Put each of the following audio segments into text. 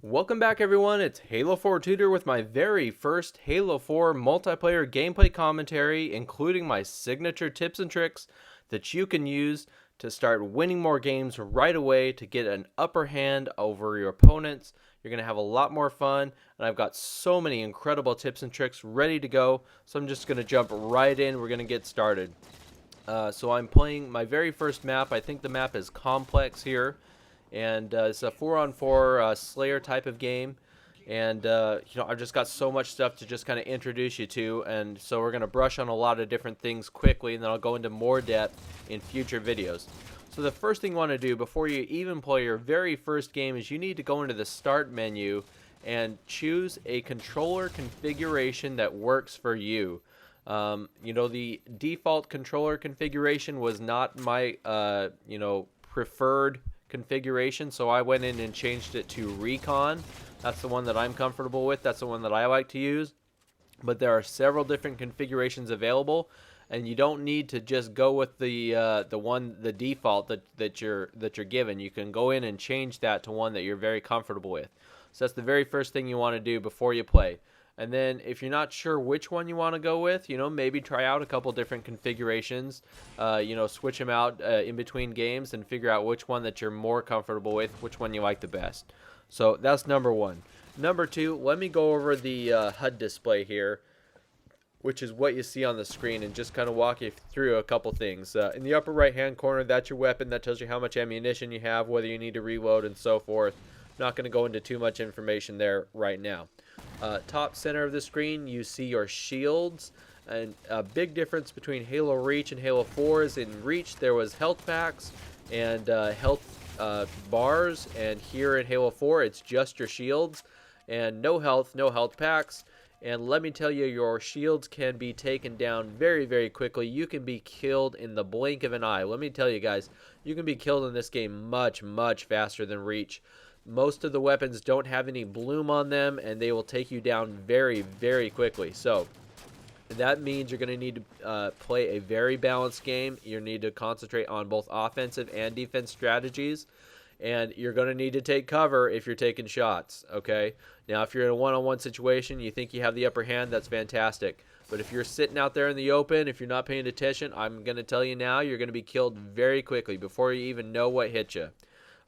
Welcome back everyone, it's Halo 4 Tutor with my very first Halo 4 multiplayer gameplay commentary, including my signature tips and tricks that you can use to start winning more games right away to get an upper hand over your opponents. You're going to have a lot more fun, and I've got so many incredible tips and tricks ready to go, so I'm just going to jump right in. We're going to get started. So I'm playing my very first map. I think the map is Complex here, and it's a 4-on-4 Slayer type of game. And I've just got so much stuff to just kind of introduce you to, and so we're going to brush on a lot of different things quickly, and then I'll go into more depth in future videos. So the first thing you want to do before you even play your very first game is you need to go into the Start menu and choose a controller configuration that works for you. The default controller configuration was not my, preferred configuration, so I went in and changed it to Recon. That's the one that I'm comfortable with. That's the one that I like to use. But there are several different configurations available, and you don't need to just go with the default that you're given. You can go in and change that to one that you're very comfortable with. So that's the very first thing you want to do before you play. And then if you're not sure which one you want to go with, maybe try out a couple different configurations, switch them out in between games and figure out which one that you're more comfortable with, which one you like the best. So that's number one. Number two, let me go over the HUD display here, which is what you see on the screen, and just kind of walk you through a couple things. In the upper right hand corner, that's your weapon. That tells you how much ammunition you have, whether you need to reload, and so forth. I'm not going to go into too much information there right now. Top center of the screen, you see your shields. And a big difference between Halo Reach and Halo 4 is in Reach there was health packs and health bars, and here in Halo 4 it's just your shields and no health packs. And let me tell you, your shields can be taken down very, very quickly. You can be killed in the blink of an eye. Let me tell you guys, you can be killed in this game much, much faster than Reach. Most of the weapons don't have any bloom on them, and they will take you down very, very quickly. So that means you're going to need to play a very balanced game. You need to concentrate on both offensive and defense strategies, and you're going to need to take cover if you're taking shots, okay? Now, if you're in a one-on-one situation, you think you have the upper hand, that's fantastic. But if you're sitting out there in the open, if you're not paying attention, I'm going to tell you now, you're going to be killed very quickly before you even know what hit you.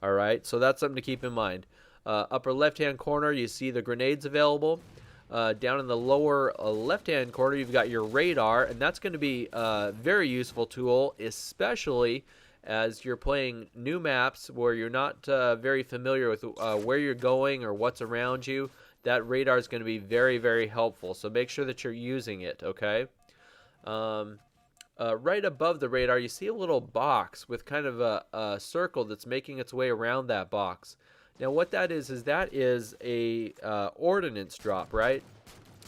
All right, so that's something to keep in mind. Upper left-hand corner, you see the grenades available. Down in the lower left-hand corner, you've got your radar, and that's going to be a very useful tool, especially as you're playing new maps where you're not very familiar with where you're going or what's around you. That radar is going to be very, very helpful, so make sure that you're using it, okay? Right above the radar, you see a little box with kind of a circle that's making its way around that box. Now, what that is a ordnance drop, right?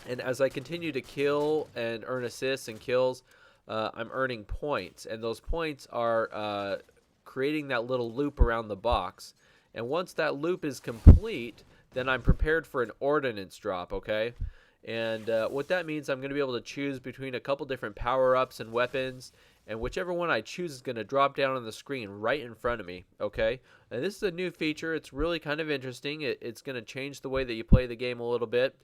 And as I continue to kill and earn assists and kills, I'm earning points. And those points are creating that little loop around the box. And once that loop is complete, then I'm prepared for an ordnance drop, okay? And what that means, I'm going to be able to choose between a couple different power-ups and weapons, and whichever one I choose is going to drop down on the screen right in front of me, okay? And this is a new feature. It's really kind of interesting. It's going to change the way that you play the game a little bit.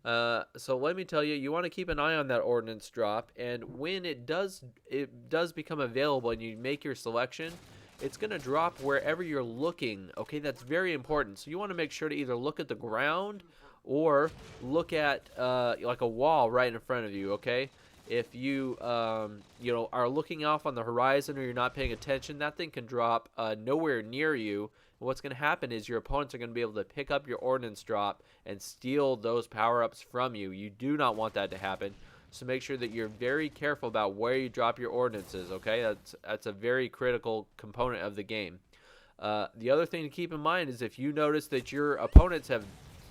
So let me tell you, you want to keep an eye on that ordnance drop, and when it does become available and you make your selection, it's going to drop wherever you're looking, okay? That's very important. So you want to make sure to either look at the ground or look at like a wall right in front of you, okay? If you are looking off on the horizon or you're not paying attention, that thing can drop nowhere near you. And what's going to happen is your opponents are going to be able to pick up your ordnance drop and steal those power-ups from you. You do not want that to happen. So make sure that you're very careful about where you drop your ordnances, okay? That's a very critical component of the game. The other thing to keep in mind is if you notice that your opponents have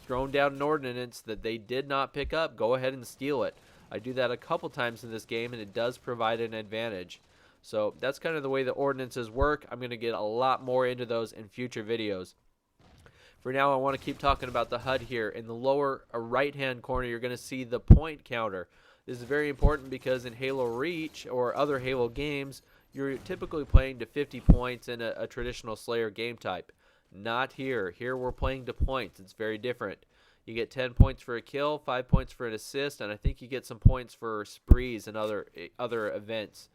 thrown down an ordnance that they did not pick up, go ahead and steal it. I do that a couple times in this game, and it does provide an advantage. So that's kind of the way the ordnances work. I'm going to get a lot more into those in future videos. For now, I want to keep talking about the HUD here. In the lower right-hand corner, you're going to see the point counter. This is very important because in Halo Reach or other Halo games, you're typically playing to 50 points in a traditional Slayer game type. Not here. Here we're playing to points. It's very different. You get 10 points for a kill, 5 points for an assist, and I think you get some points for sprees and other events.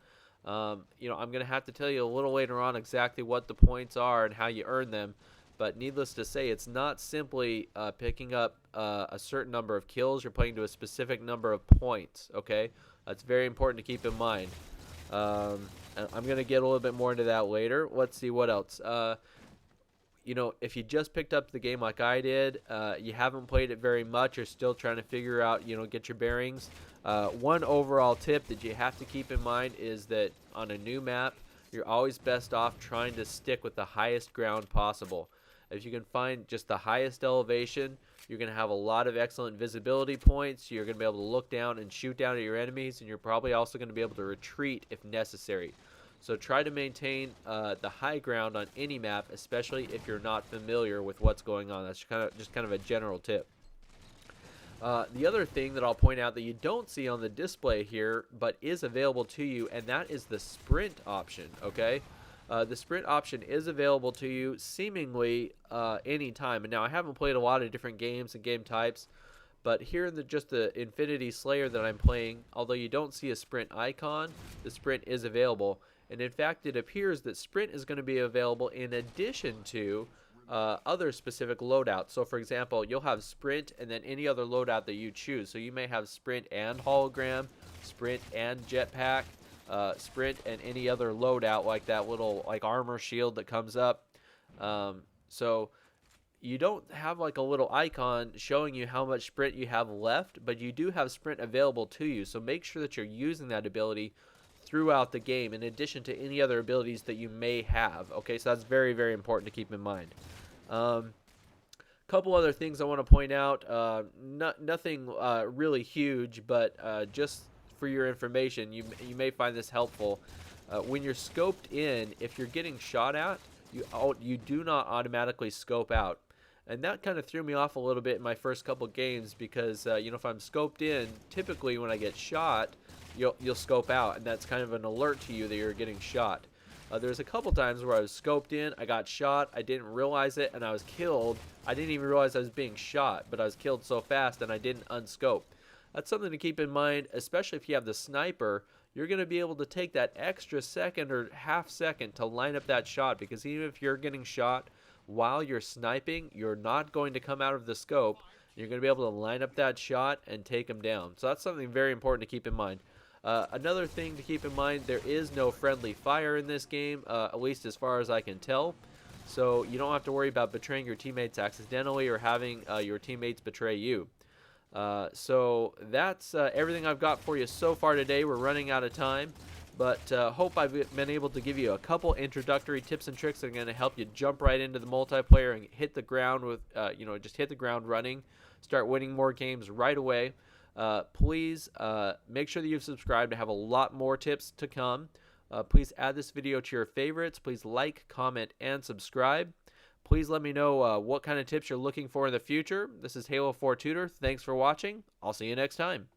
You know, I'm going to have to tell you a little later on exactly what the points are and how you earn them. But needless to say, it's not simply picking up a certain number of kills. You're playing to a specific number of points, okay? That's very important to keep in mind. I'm going to get a little bit more into that later. Let's see what else. You know, if you just picked up the game like I did, you haven't played it very much, you're still trying to figure out, you know, get your bearings. One overall tip that you have to keep in mind is that on a new map, you're always best off trying to stick with the highest ground possible. If you can find just the highest elevation, you're going to have a lot of excellent visibility points. You're going to be able to look down and shoot down at your enemies, and you're probably also going to be able to retreat if necessary. So try to maintain the high ground on any map, especially if you're not familiar with what's going on. That's just kind of a general tip. The other thing that I'll point out that you don't see on the display here, but is available to you, and that is the sprint option, okay? The sprint option is available to you seemingly anytime. And now I haven't played a lot of different games and game types, but here in just the Infinity Slayer that I'm playing, although you don't see a sprint icon, the sprint is available. And in fact, it appears that sprint is going to be available in addition to other specific loadouts. So for example, you'll have sprint and then any other loadout that you choose. So you may have sprint and hologram, sprint and jetpack, sprint and any other loadout like that little armor shield that comes up. So you don't have like a little icon showing you how much sprint you have left, but you do have sprint available to you. So make sure that you're using that ability throughout the game in addition to any other abilities that you may have. Okay, so that's very, very important to keep in mind. Couple other things I want to point out. Nothing really huge, but just for your information, you may find this helpful. When you're scoped in, if you're getting shot at, you do not automatically scope out. And that kind of threw me off a little bit in my first couple games because, you know, if I'm scoped in, typically when I get shot, you'll scope out, and that's kind of an alert to you that you're getting shot. There's a couple times where I was scoped in, I got shot, I didn't realize it, and I was killed. I didn't even realize I was being shot, but I was killed so fast and I didn't unscope. That's something to keep in mind, especially if you have the sniper. You're going to be able to take that extra second or half second to line up that shot, because even if you're getting shot while you're sniping, you're not going to come out of the scope. You're going to be able to line up that shot and take them down. So that's something very important to keep in mind. Another thing to keep in mind, there is no friendly fire in this game, at least as far as I can tell. So you don't have to worry about betraying your teammates accidentally or having your teammates betray you. So that's everything I've got for you so far today. We're running out of time, but hope I've been able to give you a couple introductory tips and tricks that are going to help you jump right into the multiplayer and hit the ground with, just hit the ground running, start winning more games right away. Please make sure that you've subscribed to have a lot more tips to come. Please add this video to your favorites. Please like, comment, and subscribe. Please let me know what kind of tips you're looking for in the future. This is Halo 4 Tutor. Thanks for watching. I'll see you next time.